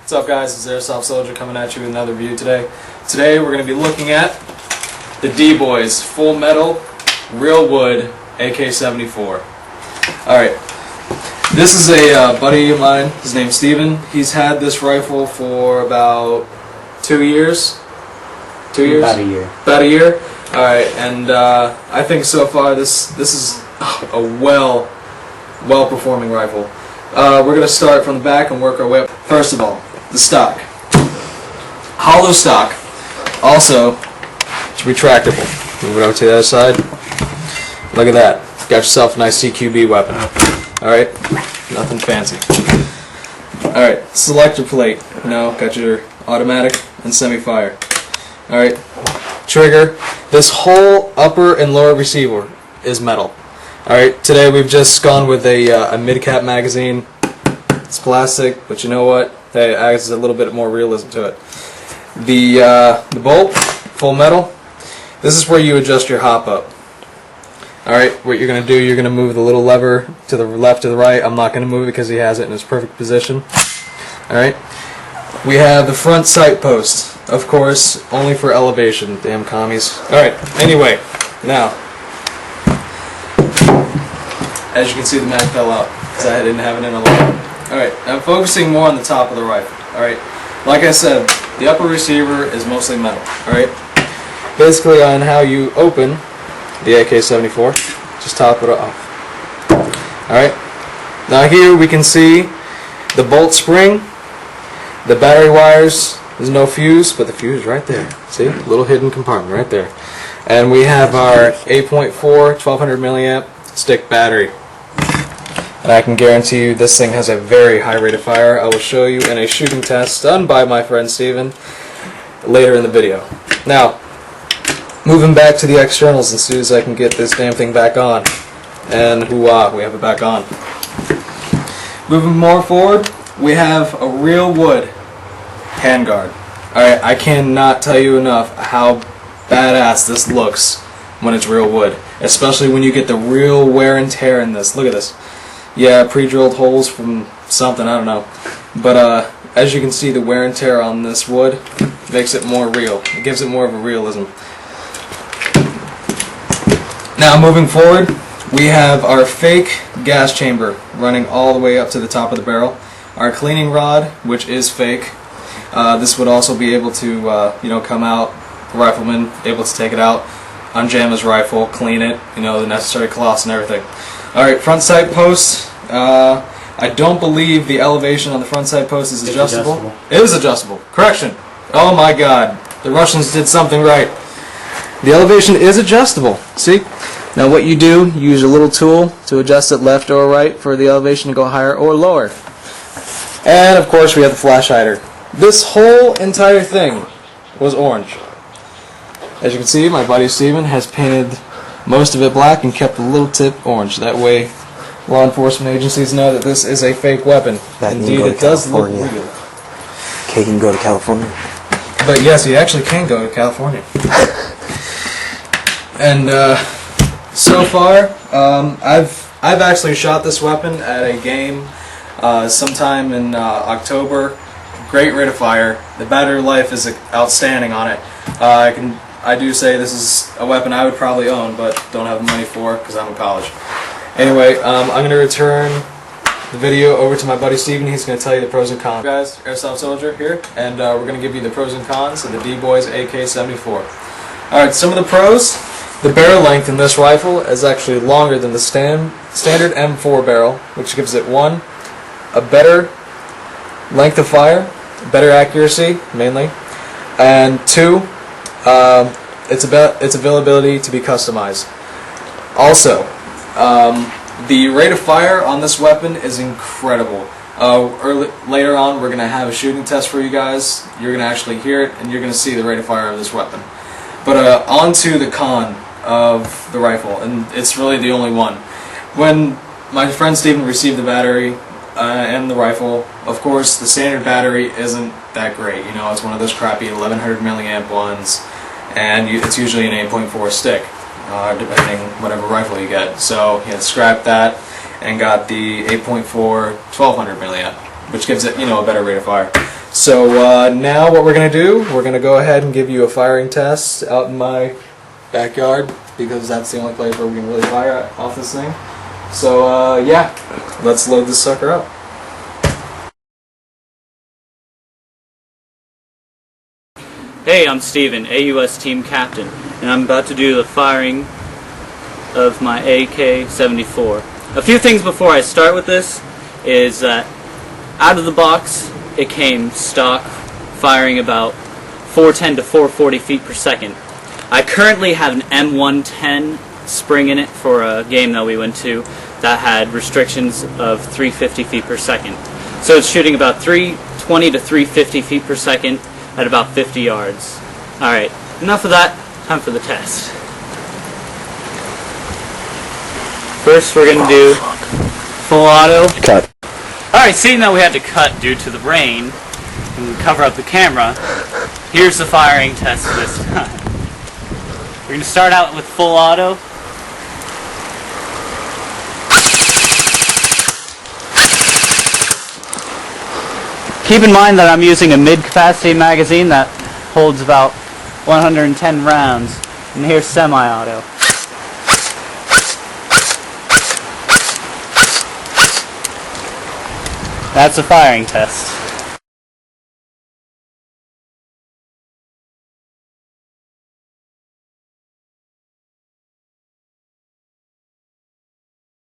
What's up, guys? It's Airsoft Soldier coming at you with another review today. Today we're going to be looking at the DBoys Full Metal Real Wood AK-74. Alright, this is a buddy of mine. His name's Steven. He's had this rifle for about 2 years. 2 years? About a year. About a year? Alright, and I think so far this is a well-performing rifle. We're going to start from the back and work our way up. First of all, the stock. Hollow stock. Also, it's retractable. Move it over to the other side. Look at that. Got yourself a nice CQB weapon. Alright? Nothing fancy. Alright, selector plate. You know, got your automatic and semi-fire. Alright, trigger. This whole upper and lower receiver is metal. Alright, today we've just gone with a mid-cap magazine. It's plastic, but you know what? Hey, it adds a little bit more realism to it. The bolt, full metal. This is where you adjust your hop up. Alright, what you're going to do, you're going to move the little lever to the left to the right. I'm not going to move it because he has it in its perfect position. Alright, we have the front sight post. Of course, only for elevation, damn commies. Alright, anyway, now, as you can see, the mag fell out because I didn't have it in a line. Alright, I'm focusing more on the top of the rifle. Alright, like I said, the upper receiver is mostly metal. Alright, basically on how you open the AK-74, just top it off. Alright, now here we can see the bolt spring, the battery wires. There's no fuse, but the fuse is right there. See, little hidden compartment right there. And we have our 8.4 1200 milliamp stick battery. And I can guarantee you this thing has a very high rate of fire. I will show you in a shooting test done by my friend Steven later in the video. Now, moving back to the externals as soon as I can get this damn thing back on. And hoo-ah, we have it back on. Moving more forward, we have a real wood handguard. Alright, I cannot tell you enough how badass this looks when it's real wood. Especially when you get the real wear and tear in this. Look at this. Yeah, pre-drilled holes from something, I don't know. But as you can see, the wear and tear on this wood makes it more real. It gives it more of a realism. Now moving forward, we have our fake gas chamber running all the way up to the top of the barrel. Our cleaning rod, which is fake. This would also be able to, come out, the rifleman able to take it out, unjam his rifle, clean it, the necessary cloths and everything. Alright, front sight post. I don't believe the elevation on the front sight post is adjustable. It is adjustable. Correction. Oh my god. The Russians did something right. The elevation is adjustable. See? Now what you do, you use a little tool to adjust it left or right for the elevation to go higher or lower. And of course we have the flash hider. This whole entire thing was orange. As you can see, my buddy Steven has painted most of it black and kept the little tip orange. That way law enforcement agencies know that this is a fake weapon. Indeed, it does look real. K can go to California. But yes, he actually can go to California. And so far, I've actually shot this weapon at a game sometime in October. Great rate of fire. The battery life is outstanding on it. I do say this is a weapon I would probably own, but don't have the money for it because I'm in college. Anyway, I'm going to return the video over to my buddy Steven. He's going to tell you the pros and cons. Guys, Airsoft Soldier here, and we're going to give you the pros and cons of the DBoys AK-74. Alright, some of the pros. The barrel length in this rifle is actually longer than the standard M4 barrel, which gives it, one, a better length of fire, better accuracy, mainly, and two, its availability to be customized. Also, the rate of fire on this weapon is incredible. Later on, we're going to have a shooting test for you guys. You're going to actually hear it, and you're going to see the rate of fire of this weapon. But on to the con of the rifle, and it's really the only one. When my friend Steven received the battery and the rifle, of course, the standard battery isn't that great. It's one of those crappy 1100 milliamp ones, and it's usually an 8.4 stick, depending whatever rifle you get. So he had scrapped that and got the 8.4 1200 milliamp, which gives it, a better rate of fire. So now what we're going to do, we're going to go ahead and give you a firing test out in my backyard, because that's the only place where we can really fire off this thing. So yeah, let's load this sucker up. Hey, I'm Steven, AUS team captain, and I'm about to do the firing of my AK-74. A few things before I start with this is that out of the box it came stock, firing about 410 to 440 feet per second. I currently have an M110 spring in it for a game that we went to that had restrictions of 350 feet per second. So it's shooting about 320 to 350 feet per second at about 50 yards. Alright, enough of that, time for the test. First we're going to do full auto. Cut. Alright, seeing that we had to cut due to the rain and cover up the camera, here's the firing test this time. We're going to start out with full auto. Keep in mind that I'm using a mid-capacity magazine that holds about 110 rounds. And here's semi-auto. That's a firing test.